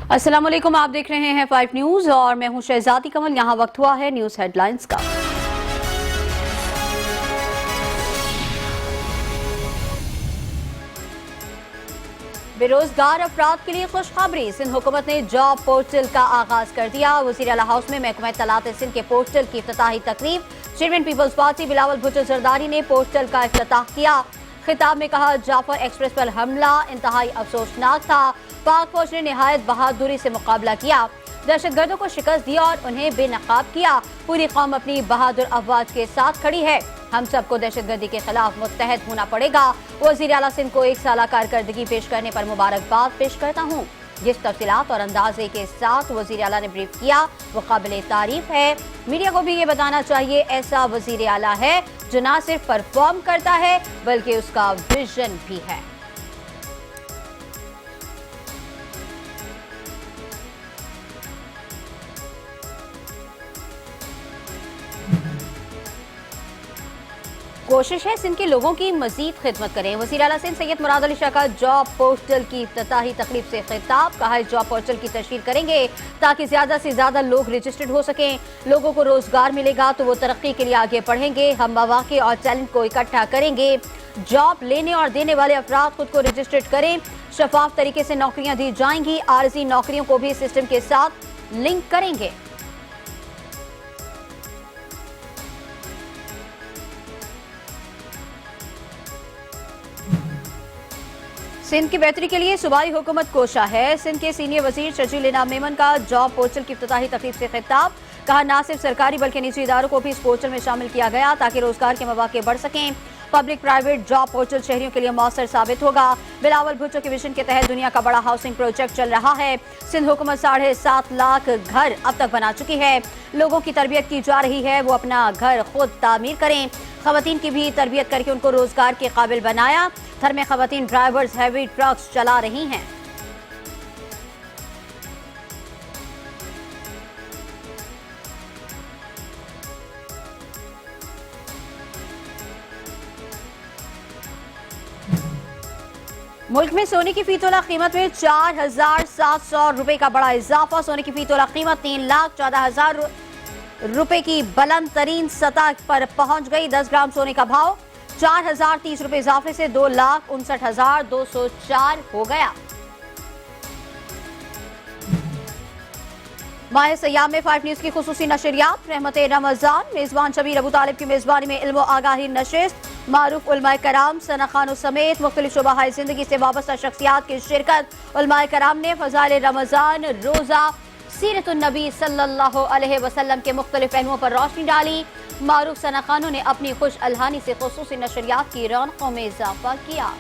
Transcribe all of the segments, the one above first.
अस्सलाम वालेकुम, आप देख रहे हैं 5 न्यूज और मैं हूं शहजादी कमल। यहाँ वक्त हुआ है न्यूज हेडलाइंस का। बेरोजगार अफराद के लिए खुशखबरी, सिंध हुकूमत ने जॉब पोर्टल का आगाज कर दिया। वज़ीर आला हाउस में महकमा इत्तलात सिंध के पोर्टल की इफ्तिताही तकरीब, चेयरमैन पीपल्स पार्टी बिलावल भुट्टो जरदारी ने पोर्टल का इफ्तिताह किया। खिताब में कहा, जाफर एक्सप्रेस पर हमला इंतहाई अफसोसनाक था। पाक फौज ने निहायत बहादुरी से मुकाबला किया, दहशतगर्दों को शिकस्त दी और उन्हें बेनकाब किया। पूरी कौम अपनी बहादुर अफवाज के साथ खड़ी है। हम सबको दहशतगर्दी के खिलाफ मुत्तहद होना पड़ेगा। वज़ीर आला सिंध को 1 साला कारकर्दगी पेश करने पर मुबारकबाद पेश करता हूँ। जिस तफसीलात और अंदाजे के साथ वज़ीर आला ने ब्रीफ किया वो काबिल तारीफ है। मीडिया को भी ये बताना चाहिए ऐसा वज़ीर आला है जो न सिर्फ परफॉर्म करता है बल्कि उसका विजन भी है। कोशिश है सिंध के लोगों की मजीद खिदमत करें। वज़ीर आला सिंध सैयद मुराद अली शाह का जॉब पोर्टल की इफ्तिताही तकरीब से खिताब, कहा जॉब पोर्टल की तशहीर करेंगे ताकि ज्यादा से ज्यादा लोग रजिस्टर्ड हो सकें। लोगों को रोजगार मिलेगा तो वो तरक्की के लिए आगे बढ़ेंगे। हम मौके और टैलेंट को इकट्ठा करेंगे। जॉब लेने और देने वाले अफराद खुद को रजिस्टर्ड करें। शफाफ तरीके से नौकरियां दी जाएंगी। आरजी नौकरियों को भी सिस्टम के साथ लिंक करेंगे। सिंध की बेहतरी के लिए सूबाई हुकूमत कोशा है। सिंध के सीनियर वजीर शजील इनाम मेमन का जॉब पोर्टल की इफ्तिताही तकरीब से खिताब, कहा न सिर्फ सरकारी बल्कि निजी इदारों को भी इस पोर्टल में शामिल किया गया ताकि रोजगार के मौके बढ़ सकें। पब्लिक प्राइवेट जॉब पोर्टल शहरियों के लिए मौसर साबित होगा। बिलावल भुट्टो के विजन के तहत दुनिया का बड़ा हाउसिंग प्रोजेक्ट चल रहा है। सिंध हुकूमत 7.5 लाख घर अब तक बना चुकी है। लोगों की तरबियत की जा रही है वो अपना घर खुद तामीर करें। खवातीन की भी तरबियत करके उनको रोजगार के काबिल बनाया। थर में खवातीन ड्राइवर्स हैवी ट्रक्स चला रही हैं। मुल्क में सोने की फी तोला कीमत में 4,700 रुपए का बड़ा इजाफा। सोने की फी तोला कीमत 3,14,000 रुपए की बुलंद तरीन सतह पर पहुंच गई। 10 ग्राम सोने का भाव 4,030 रुपए इजाफे से 2,59,204 हो गया। माह सयाम में 5 न्यूज की खुसूसी नशरियात, रहमत रमजान, मेजबान शबीर अबू तालिब की मेजबानी में इल्म आगाही नशिस्त, मारूफ उलमाए कराम, सना खानों समेत मुख्तलिफ शोबाहाए जिंदगी से वाबस्ता शख्सियात की शिरकत। उलमाए कराम ने फजाइल रमजान, रोजा, सीरत नबी सल्लल्लाहु अलैहि वसल्लम के मुख्तलिफ पहलुओं पर रोशनी डाली। मारूफ सना खानों ने अपनी खुश अलहानी से खुसूसी नशरियात की रौनकों में इजाफा किया।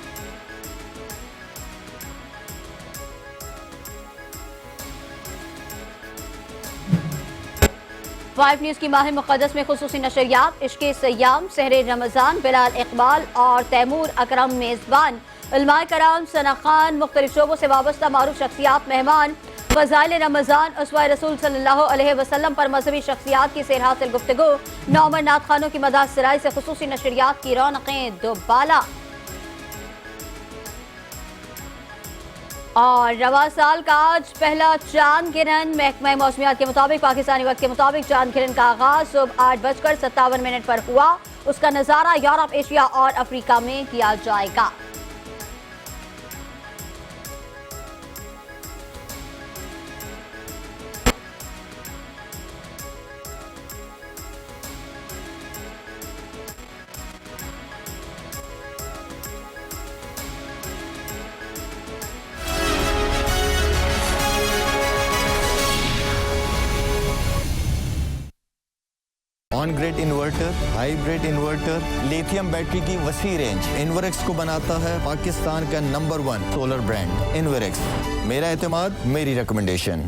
फाइव न्यूज की माह मुक़द्दस में खुसूसी नशरियात, इश्क़े सयाम, सहरे रमजान, बिलाल इकबाल और तैमूर अकरम मेजबान। उलमाए कराम, सना खान, मुख्तलिफ शोबों से वाबस्ता मारूफ शख्सियात मेहमान। फज़ाइल रमजान, उसवाए रसूल सल्लल्लाहु अलैहि वसल्लम पर मजहबी शख्सियात की सेर हासिल गुफ्तगू। नौमर नात खानों की मदाद सराय से खुसूसी नशरियात की रौनकें दोबाला। और रवा साल का आज पहला चांद गिरहन, महकमा मौसमियात के मुताबिक पाकिस्तानी वक्त के मुताबिक चांद गिरहन का आगाज सुबह 8:57 पर हुआ। उसका नजारा यूरोप, एशिया और अफ्रीका में किया जाएगा। On grid inverter, hybrid inverter, lithium battery की वसी रेंज इन्वरेक्स को बनाता है पाकिस्तान का नंबर 1 सोलर ब्रांड इन्वरेक्स। मेरा एतमाद, मेरी रिकमेंडेशन।